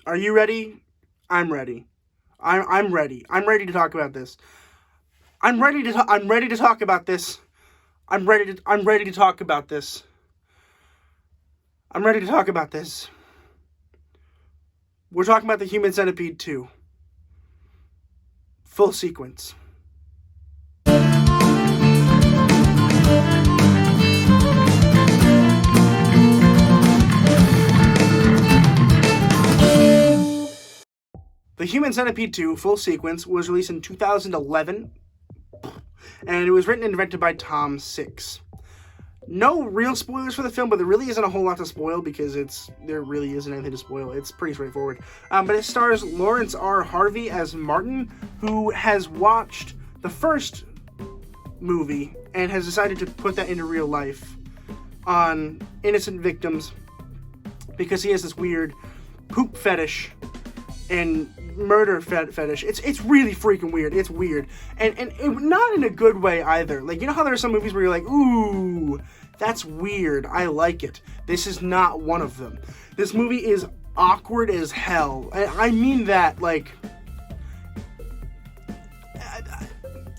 Are you ready? I'm ready. I'm ready. I'm ready to talk about this. I'm ready to talk about this. I'm ready to talk about this. I'm ready to talk about this. We're talking about the Human Centipede 2. Full sequence. The Human Centipede 2 full sequence was released in 2011, and it was written and directed by Tom Six. No real spoilers for the film, but there really isn't a whole lot to spoil because there really isn't anything to spoil. It's pretty straightforward. But it stars Lawrence R. Harvey as Martin, who has watched the first movie and has decided to put that into real life on innocent victims because he has this weird poop fetish and murder fetish. It's really freaking weird. It's weird. And not in a good way either. Like, you know how there are some movies where you're like, ooh, that's weird. I like it. This is not one of them. This movie is awkward as hell. I mean that, like,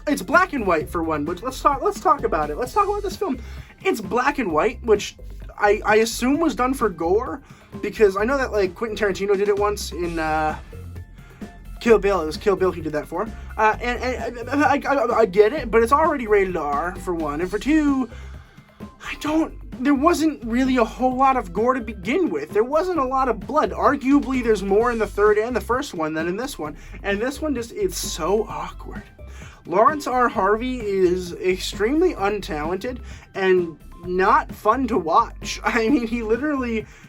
it's black and white for one, which let's talk about it. Let's talk about this film. It's black and white, which I assume was done for gore, because I know that, like, Quentin Tarantino did it once in Kill Bill. It was Kill Bill he did that for. And I get it, but it's already rated R, for one. And for two, there wasn't really a whole lot of gore to begin with. There wasn't a lot of blood. Arguably, there's more in the third and the first one than in this one. And this one it's so awkward. Lawrence R. Harvey is extremely untalented and not fun to watch. I mean,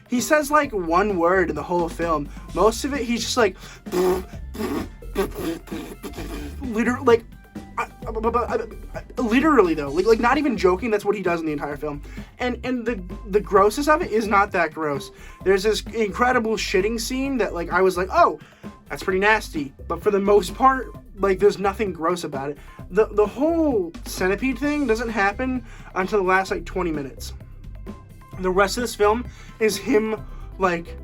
he says like one word in the whole film. Most of it, he's just like, literally, literally though, like not even joking. That's what he does in the entire film. And the grossness of it is not that gross. There's this incredible shitting scene that, like, I was like, oh, that's pretty nasty. But for the most part, like, there's nothing gross about it. The whole centipede thing doesn't happen until the last, like, 20 minutes. The rest of this film is him, like,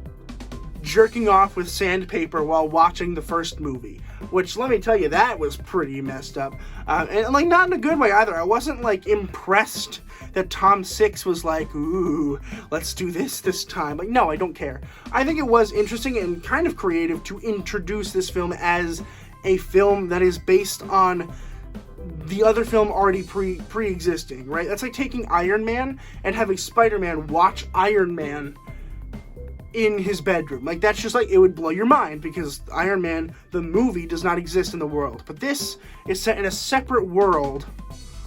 jerking off with sandpaper while watching the first movie. Which, let me tell you, that was pretty messed up. And, like, not in a good way either. I wasn't, like, impressed that Tom Six was like, ooh, let's do this time. Like, no, I don't care. I think it was interesting and kind of creative to introduce this film as a film that is based on the other film already pre-existing, right? That's like taking Iron Man and having Spider-Man watch Iron Man in his bedroom. Like, that's just like, it would blow your mind because Iron Man, the movie, does not exist in the world. But this is set in a separate world,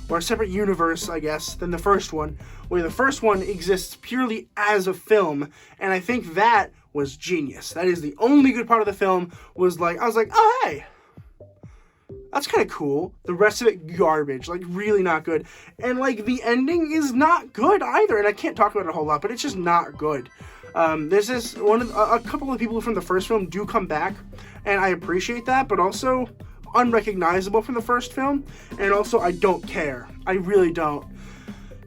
or a separate universe, I guess, than the first one, where the first one exists purely as a film, and I think that was genius. That is the only good part of the film, was like, I was like, oh, hey, that's kind of cool. The rest of it, garbage. Like, really not good. And, like, the ending is not good either, and I can't talk about it a whole lot, but it's just not good. There's this, a couple of people from the first film do come back, and I appreciate that, but also unrecognizable from the first film, and also I don't care. I really don't.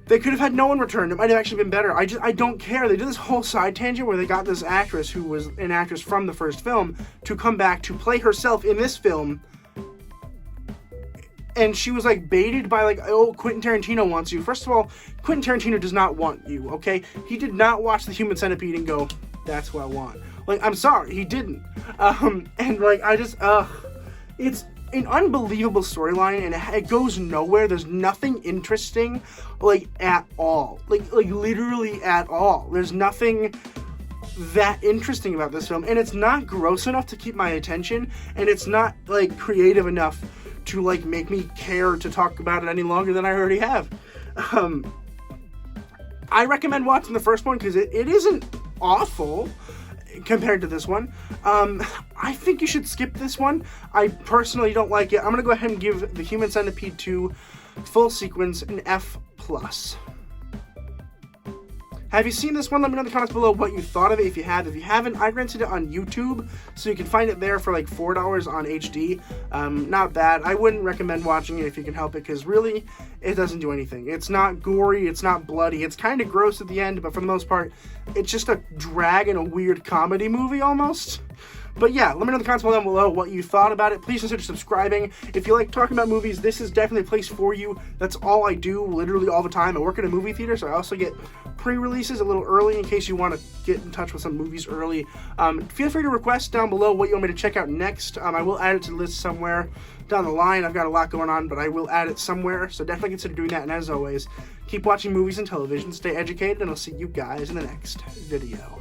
They could have had no one return. It might have actually been better. I don't care. They did this whole side tangent where they got this actress who was an actress from the first film to come back to play herself in this film, and she was, like, baited by, like, oh, Quentin Tarantino wants you. First of all, Quentin Tarantino does not want you, okay? He did not watch The Human Centipede and go, that's what I want. Like, I'm sorry, he didn't. And, like, it's an unbelievable storyline, and it goes nowhere. There's nothing interesting, like, at all. Like, literally at all. There's nothing that interesting about this film, and it's not gross enough to keep my attention, and it's not, like, creative enough to, like, make me care to talk about it any longer than I already have. I recommend watching the first one because it isn't awful compared to this one. I think you should skip this one. I personally don't like it. I'm going to go ahead and give The Human Centipede 2 full sequence an F+. Have you seen this one? Let me know in the comments below what you thought of it if you have. If you haven't, I rented it on YouTube, so you can find it there for like $4 on HD. Not bad. I wouldn't recommend watching it if you can help it, because really, it doesn't do anything. It's not gory, it's not bloody, it's kind of gross at the end, but for the most part, it's just a drag in a weird comedy movie almost. But yeah, let me know in the comments down below what you thought about it. Please consider subscribing. If you like talking about movies, this is definitely a place for you. That's all I do, literally all the time. I work in a movie theater, so I also get pre-releases a little early in case you want to get in touch with some movies early. Feel free to request down below what you want me to check out next. I will add it to the list somewhere down the line. I've got a lot going on, but I will add it somewhere, so definitely consider doing that. And as always, keep watching movies and television, stay educated, and I'll see you guys in the next video.